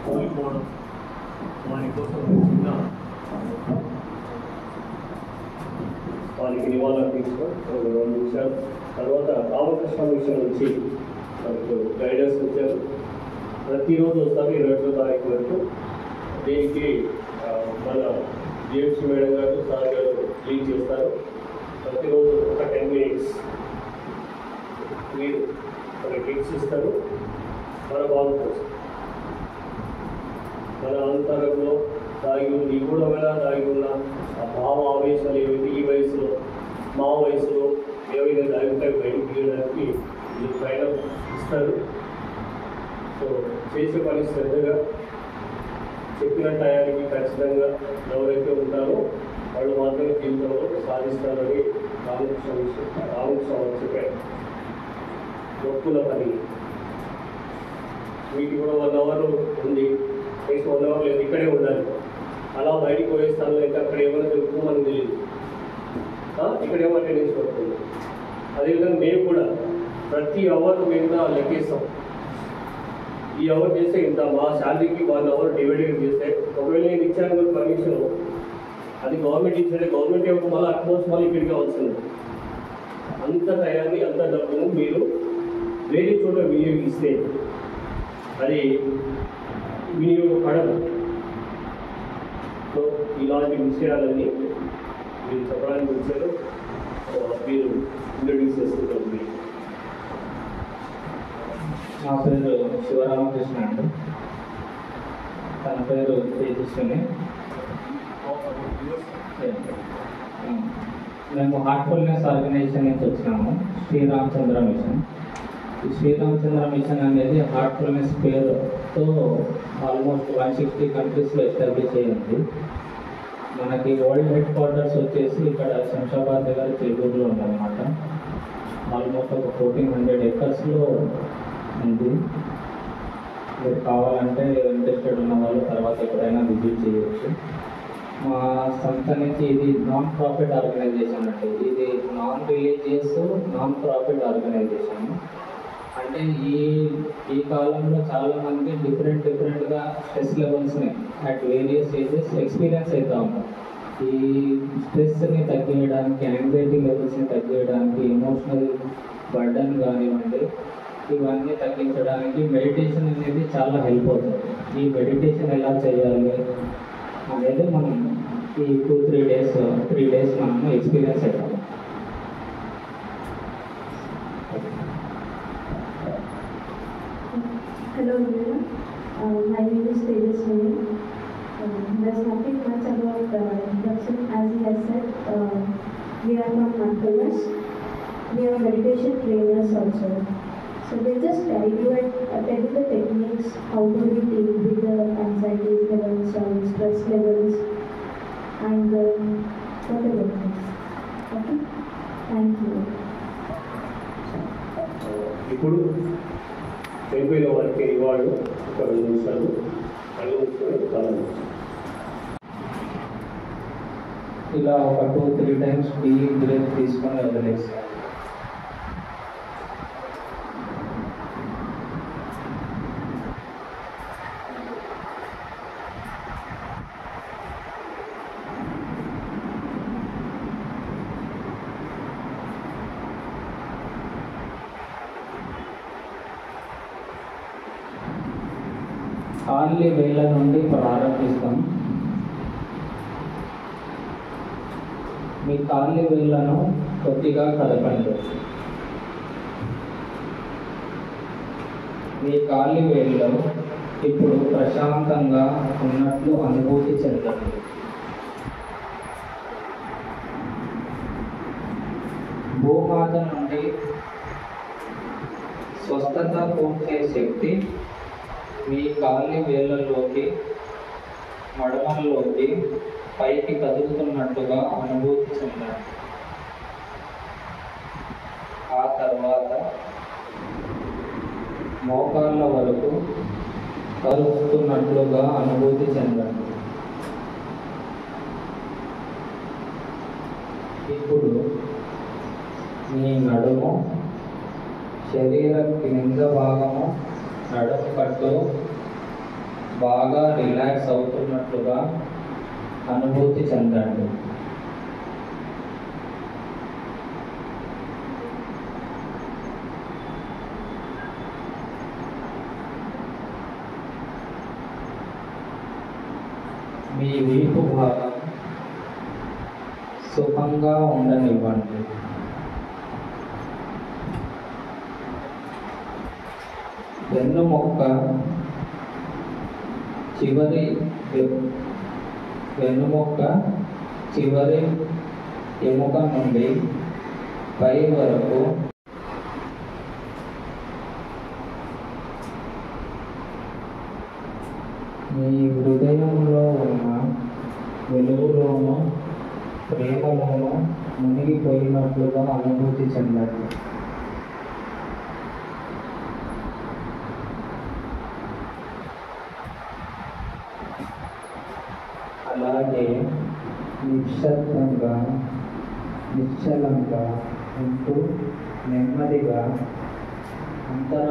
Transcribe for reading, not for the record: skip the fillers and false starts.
కోల్పోవడం వారి కోసం చిన్న వారికి నివాళులు అర్పించడం ఒక 2 నిమిషాలు. తర్వాత రామకృష్ణ మిషన్ నుంచి మనకు గైడెన్స్ వచ్చారు. ప్రతిరోజు వస్తారు 21వ తారీఖు వరకు. దీనికి మన జిఎంసీ మేడం గారు సార్ గారు లీడ్ చేస్తారు. ప్రతిరోజు ఒక 10 మినిట్స్ మీరు మన టిప్స్ ఇస్తారు. మన బాగు కోసం మన అంతరంలో దాగి ఉంది నిగూఢమైన దాగి ఉన్న ఆ భావ ఆవేశాలు ఏవైతే ఈ వయసులో మా వయసులో ఏవైతే దాగుతాయి బయటకు తీయడానికి ఈ పైన ఇస్తారు. సో చేసే పని శ్రద్ధగా చెప్పిన టయానికి ఖచ్చితంగా ఎవరైతే ఉంటారో వాళ్ళు మాత్రమే జీవితంలో సాధిస్తారని రామకృష్ణ చెప్పారు. మొక్కుల పని మీకు కూడా 1 అవర్ ఉంది, నెక్స్ట్ 1 అవర్ లేదు, ఇక్కడే ఉండాలి. అలా బయటికి పోయే స్థానంలో అయితే అక్కడ ఏమైనా తెలుపు మనకు తెలియదు, ఇక్కడ ఏమో అటెండెన్స్ పడుతుంది. అదేవిధంగా మేము కూడా ప్రతి అవర్ మీద లెక్కిస్తాం. ఈ అవర్ చేస్తే ఇంత మా శాలరీకి 1 అవర్ డివైడెడ్ చేస్తే ఒకవేళ నేను ఇచ్చాను పర్మిషన్, అది గవర్నమెంట్ ఇచ్చాడే, గవర్నమెంట్ యొక్క మళ్ళీ అట్మోస్ట్ మళ్ళీ ఇక్కడికి వస్తుంది. అంత టయాన్ని అంత డబ్బును మీరు వేరే చోట వినియోగిస్తే అది వినియోగపడదు. సో ఇలాంటి విషయాలన్నీ మీరు చెప్పడానికి వచ్చారు. మీరు ఇంట్రడ్యూస్ చేస్తున్నారు. మీరు నా పేరు శివరామకృష్ణ అండి, తన పేరు తేజస్విని. మేము హార్ట్ఫుల్నెస్ ఆర్గనైజేషన్ నుంచి వచ్చినాము, శ్రీరామచంద్ర మిషన్. ఈ శ్రీరామచంద్ర మిషన్ అనేది హార్ట్ఫుల్నెస్ పేరుతో ఆల్మోస్ట్ 160 కంట్రీస్లో ఎస్టాబ్లిష్ అయ్యింది. మనకి వరల్డ్ హెడ్ క్వార్టర్స్ వచ్చేసి ఇక్కడ శంషాబాద్ దగ్గర చిలుకూరులో ఉందన్నమాట. ఆల్మోస్ట్ ఒక 1400 ఎకర్స్లో ఉంది. మీరు కావాలంటే ఇంట్రెస్టెడ్ ఉన్న వాళ్ళు తర్వాత ఎక్కడైనా విజిట్ చేయవచ్చు. మా సంస్థ నుంచి ఇది నాన్ ప్రాఫిట్ ఆర్గనైజేషన్ అండి. ఇది non religious non profit organization. అంటే ఈ కాలంలో చాలామంది డిఫరెంట్గా స్ట్రెస్ లెవెల్స్ని అట్ వేరియస్ ఏజెస్ ఎక్స్పీరియన్స్ అవుతూ ఉంటాం. ఈ స్ట్రెస్ని తగ్గించడానికి, యాంగ్జైటీ లెవెల్స్ని తగ్గించడానికి, ఎమోషనల్ బర్డన్ కానివ్వండి, ఇవన్నీ తగ్గించడానికి మెడిటేషన్ అనేది చాలా హెల్ప్ అవుతుంది. ఈ మెడిటేషన్ ఎలా చేయాలి అనేది మనం ఈ 3 డేస్ మనము ఎక్స్పీరియన్స్ అవుతాం. Hello everyone, my name is Tejaswini. There's nothing much about introduction. As he has said, we are from Mindfulness. We are meditation trainers also. So they just guide you and tell you the techniques, how do we deal with the anxiety levels or stress levels and whatever. Okay, thank you. ఇప్పుడు చనిపోయిన వారికి reward ఒక 2 నిమిషాలు ఇలా ఒక 2-3 times deep breadth తీసుకొని వదిలేసి కాళ్ళ వేళ్ళ నుండి ప్రారంభిస్తాం. మీ కాళ్ళ వేళ్ళను కొద్దిగా కదపండి. మీ కాళ్ళ వేళ్ళు ఇప్పుడు ప్రశాంతంగా ఉన్నట్లు అనుభూతి చెందండి. భూమాత నుండి స్వస్థత పొందే శక్తి మీ కాళ్ళ వేళ్ళలోకి, మడమల్లోకి పైకి కదులుతున్నట్టుగా అనుభూతి చెందండి. ఆ తర్వాత మోకాళ్ళ వరకు కదులుతున్నట్లుగా అనుభూతి చెందండి. ఇప్పుడు మీ నడుము, శరీర కింద భాగము, నడుము కట్టు, బాగా రిలాక్స్ అవుతున్నట్లుగా అనుభూతి చెందండి. మీ వీపు భాగం సుఖంగా ఉండనివ్వండి. వెన్నుముక్క చివరి ఎముక నుండి పై వరకు మీ హృదయంలో ఉన్న వెలుగులోనూ ప్రేమలోనూ మునిగిపోయినట్లుగా అనుభూతి చెందండి. అలాగే నిశ్శబ్దంగా నిశ్చలంగా ఉంటూ నెమ్మదిగా అంతర